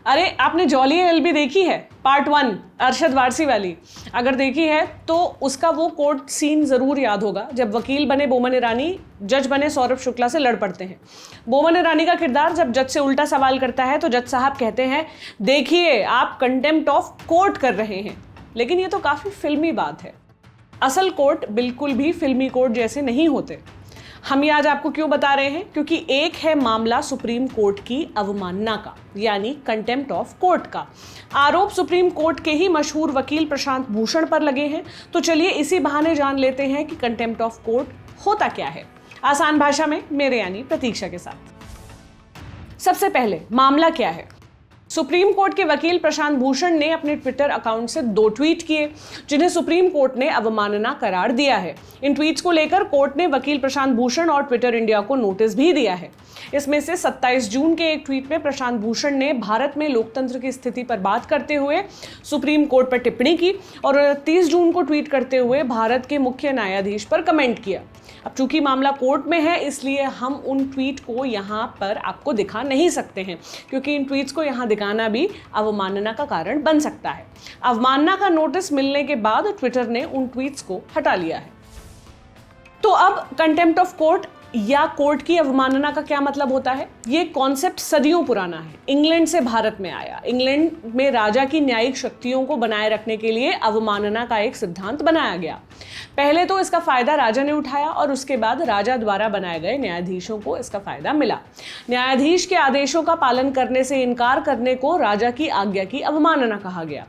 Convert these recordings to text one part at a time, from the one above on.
अरे आपने jolly LLB देखी है पार्ट 1 अरशद वारसी वाली? अगर देखी है तो उसका वो कोर्ट सीन ज़रूर याद होगा जब वकील बने बोमन ईरानी जज बने सौरभ शुक्ला से लड़ पड़ते हैं। बोमन ईरानी का किरदार जब जज से उल्टा सवाल करता है तो जज साहब कहते हैं, देखिए आप कंटेम्प्ट ऑफ कोर्ट कर रहे हैं। लेकिन ये तो काफ़ी फिल्मी बात है। असल कोर्ट बिल्कुल भी फिल्मी कोर्ट जैसे नहीं होते। हम ये आज आपको क्यों बता रहे हैं? क्योंकि एक है मामला सुप्रीम कोर्ट की अवमानना का, यानी कंटेम्प्ट ऑफ कोर्ट का। आरोप सुप्रीम कोर्ट के ही मशहूर वकील प्रशांत भूषण पर लगे हैं। तो चलिए इसी बहाने जान लेते हैं कि कंटेम्प्ट ऑफ कोर्ट होता क्या है, आसान भाषा में मेरे यानी प्रतीक्षा के साथ। सबसे पहले मामला क्या है? सुप्रीम कोर्ट के वकील प्रशांत भूषण ने अपने ट्विटर अकाउंट से 2 ट्वीट किए जिन्हें सुप्रीम कोर्ट ने अवमानना करार दिया है। इन ट्वीट्स को लेकर कोर्ट ने वकील प्रशांत भूषण और ट्विटर इंडिया को नोटिस भी दिया है। इसमें से 27 जून के एक ट्वीट में प्रशांत भूषण ने भारत में लोकतंत्र की स्थिति पर बात करते हुए सुप्रीम कोर्ट पर टिप्पणी की और 29 जून को ट्वीट करते हुए भारत के मुख्य न्यायाधीश पर कमेंट किया। अब चूंकि मामला कोर्ट में है इसलिए हम उन ट्वीट को यहाँ पर आपको दिखा नहीं सकते हैं, क्योंकि इन ट्वीट्स को यहाँ दिखाना भी अवमानना का कारण बन सकता है। अवमानना का नोटिस मिलने के बाद ट्विटर ने उन ट्वीट्स को हटा लिया है। तो अब कंटेम्प्ट ऑफ कोर्ट या कोर्ट की अवमानना का क्या मतलब होता है? ये कॉन्सेप्ट सदियों पुराना है। इंग्लैंड से भारत में आया। इंग्लैंड में राजा की न्यायिक शक्तियों को बनाए रखने के लिए अवमानना का एक सिद्धांत बनाया गया। पहले तो इसका फायदा राजा ने उठाया और उसके बाद राजा द्वारा बनाए गए न्यायाधीशों को इसका फायदा मिला। न्यायाधीश के आदेशों का पालन करने से इनकार करने को राजा की आज्ञा की अवमानना कहा गया।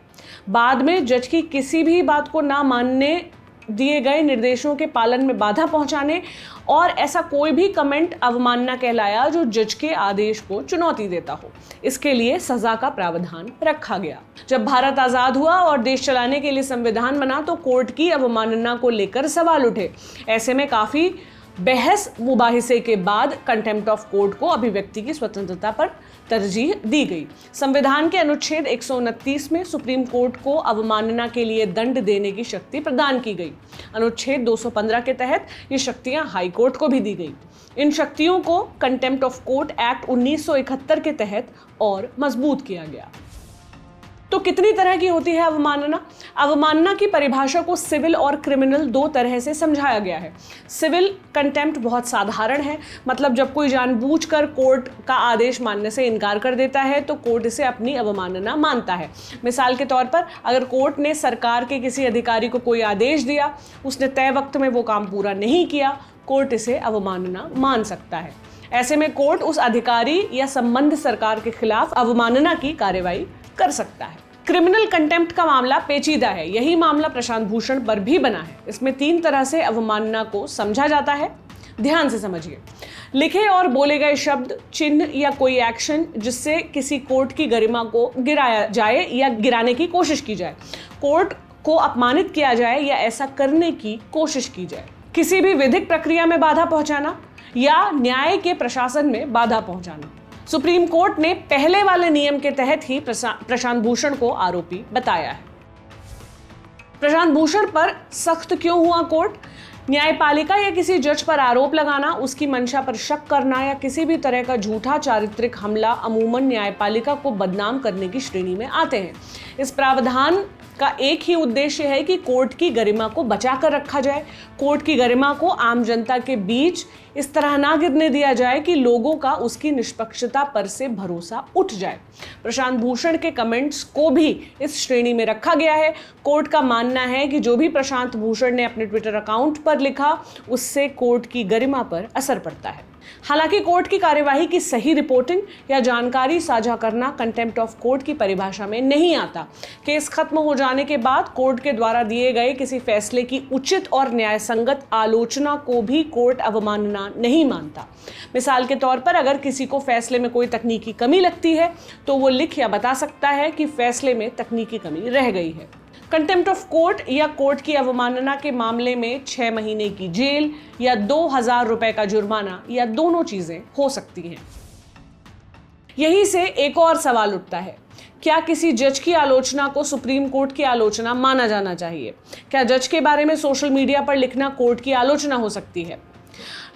बाद में जज की किसी भी बात को ना मानने, दिए गए निर्देशों के पालन में बाधा पहुंचाने और ऐसा कोई भी कमेंट अवमानना कहलाया जो जज के आदेश को चुनौती देता हो। इसके लिए सजा का प्रावधान रखा गया। जब भारत आजाद हुआ और देश चलाने के लिए संविधान बना तो कोर्ट की अवमानना को लेकर सवाल उठे। ऐसे में काफी बहस मुबाहिसे के बाद कंटेम्प्ट ऑफ कोर्ट को अभिव्यक्ति की स्वतंत्रता पर तरजीह दी गई। संविधान के अनुच्छेद 129 में सुप्रीम कोर्ट को अवमानना के लिए दंड देने की शक्ति प्रदान की गई। अनुच्छेद 215 के तहत ये शक्तियां हाई कोर्ट को भी दी गई। इन शक्तियों को कंटेम्प्ट ऑफ कोर्ट एक्ट 1971 के तहत और मजबूत किया गया। तो कितनी तरह की होती है अवमानना? अवमानना की परिभाषा को सिविल और क्रिमिनल 2 तरह से समझाया गया है। सिविल कंटेम्प्ट बहुत साधारण है, मतलब जब कोई जानबूझकर कोर्ट का आदेश मानने से इनकार कर देता है तो कोर्ट इसे अपनी अवमानना मानता है। मिसाल के तौर पर अगर कोर्ट ने सरकार के किसी अधिकारी को कोई आदेश दिया, उसने तय वक्त में वो काम पूरा नहीं किया, कोर्ट इसे अवमानना मान सकता है। ऐसे में कोर्ट उस अधिकारी या संबद्ध सरकार के खिलाफ अवमानना की कार्रवाई कर सकता है। क्रिमिनल कंटेम्प्ट का मामला पेचीदा है। यही मामला प्रशांत भूषण पर भी बना है। इसमें 3 तरह से अवमानना को समझा जाता है। ध्यान से समझिए। लिखे और बोले गए शब्द, चिन्ह या कोई एक्शन जिससे किसी कोर्ट की गरिमा को गिराया जाए या गिराने की कोशिश की जाए, कोर्ट को अपमानित किया जाए या ऐसा करने की कोशिश की जाए। किसी भी विधिक प्रक्रिया में बाधा पहुंचाना या न्याय के प्रशासन में बाधा पहुंचाना। सुप्रीम कोर्ट ने पहले वाले नियम के तहत ही प्रशांत भूषण को आरोपी बताया है। प्रशांत भूषण पर सख्त क्यों हुआ कोर्ट? न्यायपालिका या किसी जज पर आरोप लगाना, उसकी मंशा पर शक करना या किसी भी तरह का झूठा चारित्रिक हमला अमूमन न्यायपालिका को बदनाम करने की श्रेणी में आते हैं। इस प्रावधान का एक ही उद्देश्य है कि कोर्ट की गरिमा को बचाकर रखा जाए। कोर्ट की गरिमा को आम जनता के बीच इस तरह ना गिरने दिया जाए कि लोगों का उसकी निष्पक्षता पर से भरोसा उठ जाए। प्रशांत भूषण के कमेंट्स को भी इस श्रेणी में रखा गया है। कोर्ट का मानना है कि जो भी प्रशांत भूषण ने अपने ट्विटर अकाउंट पर लिखा उससे कोर्ट की गरिमा पर असर पड़ता है। हालांकि कोर्ट की कार्यवाही की सही रिपोर्टिंग या जानकारी साझा करना कंटेम्प्ट ऑफ कोर्ट की परिभाषा में नहीं आता। केस खत्म हो जाने के बाद कोर्ट के द्वारा दिए गए किसी फैसले की उचित और न्यायसंगत आलोचना को भी कोर्ट अवमानना नहीं मानता। मिसाल के तौर पर अगर किसी को फैसले में कोई तकनीकी कमी लगती है तो वो लिख या बता सकता है कि फैसले में तकनीकी कमी रह गई है। कंटेम्प्ट ऑफ कोर्ट या कोर्ट की अवमानना के मामले में 6 महीने की जेल या 2000 रुपए का जुर्माना या दोनों चीजें हो सकती हैं। यहीं से एक और सवाल उठता है, क्या किसी जज की आलोचना को सुप्रीम कोर्ट की आलोचना माना जाना चाहिए? क्या जज के बारे में सोशल मीडिया पर लिखना कोर्ट की आलोचना हो सकती है?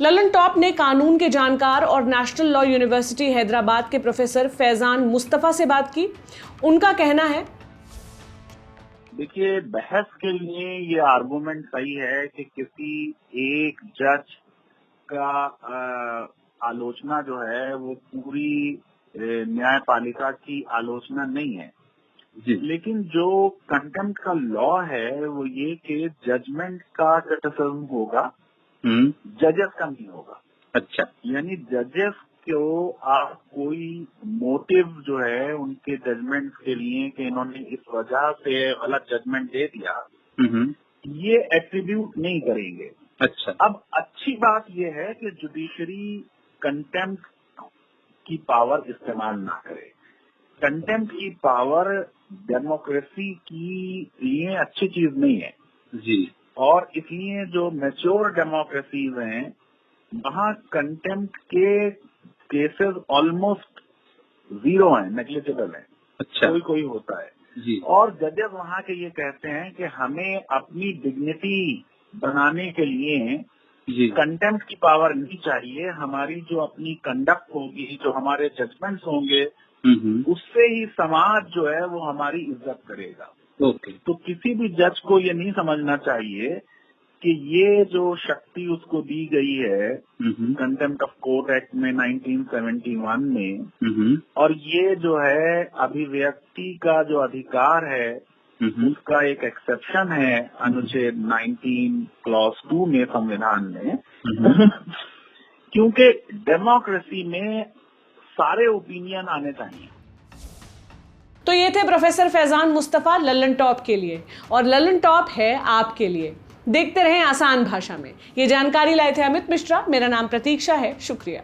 ललन टॉप ने कानून के जानकार और नेशनल लॉ यूनिवर्सिटी हैदराबाद के प्रोफेसर फैजान मुस्तफा से बात की। उनका कहना है, देखिए, बहस के लिए ये आर्गुमेंट सही है कि किसी एक जज का आलोचना जो है वो पूरी न्यायपालिका की आलोचना नहीं है जी। लेकिन जो कंटेम्प्ट का लॉ है वो ये कि जजमेंट का क्रिटिसिज्म होगा, जजेस का नहीं होगा। अच्छा, यानी जजेस को आप कोई मोटिव जो है उनके जजमेंट के लिए कि इन्होंने इस वजह से गलत जजमेंट दे दिया, ये एट्रीब्यूट नहीं करेंगे। अच्छा, अब अच्छी बात यह है कि जुडिशरी कंटेम्प्ट की पावर इस्तेमाल ना करे। कंटेम्प्ट की पावर डेमोक्रेसी की लिए अच्छी चीज नहीं है जी। और इसलिए जो मैच्योर डेमोक्रेसीज हैं वहाँ कंटेम्प्ट के केसेस ऑलमोस्ट जीरो हैं, नेग्लिजिबल है। अच्छा, कोई होता है जी। और जजेस वहाँ के ये कहते हैं कि हमें अपनी डिग्निटी बनाने के लिए कंटेम्प्ट की पावर नहीं चाहिए। हमारी जो अपनी कंडक्ट होगी, जो हमारे जजमेंट्स होंगे, उससे ही समाज जो है वो हमारी इज्जत करेगा। ओके, तो किसी भी जज को ये नहीं समझना चाहिए कि ये जो शक्ति उसको दी गई है कंटेम्प्ट ऑफ कोर्ट एक्ट में 1971 में, और ये जो है अभिव्यक्ति का जो अधिकार है उसका एक एक्सेप्शन है अनुच्छेद 19 क्लॉज 2 में संविधान में क्योंकि डेमोक्रेसी में सारे ओपिनियन आने चाहिए। तो ये थे प्रोफेसर फैजान मुस्तफा ललन टॉप के लिए, और ललन टॉप है आपके लिए। देखते रहें आसान भाषा में। ये जानकारी लाए थे अमित मिश्रा। मेरा नाम प्रतीक्षा है। शुक्रिया।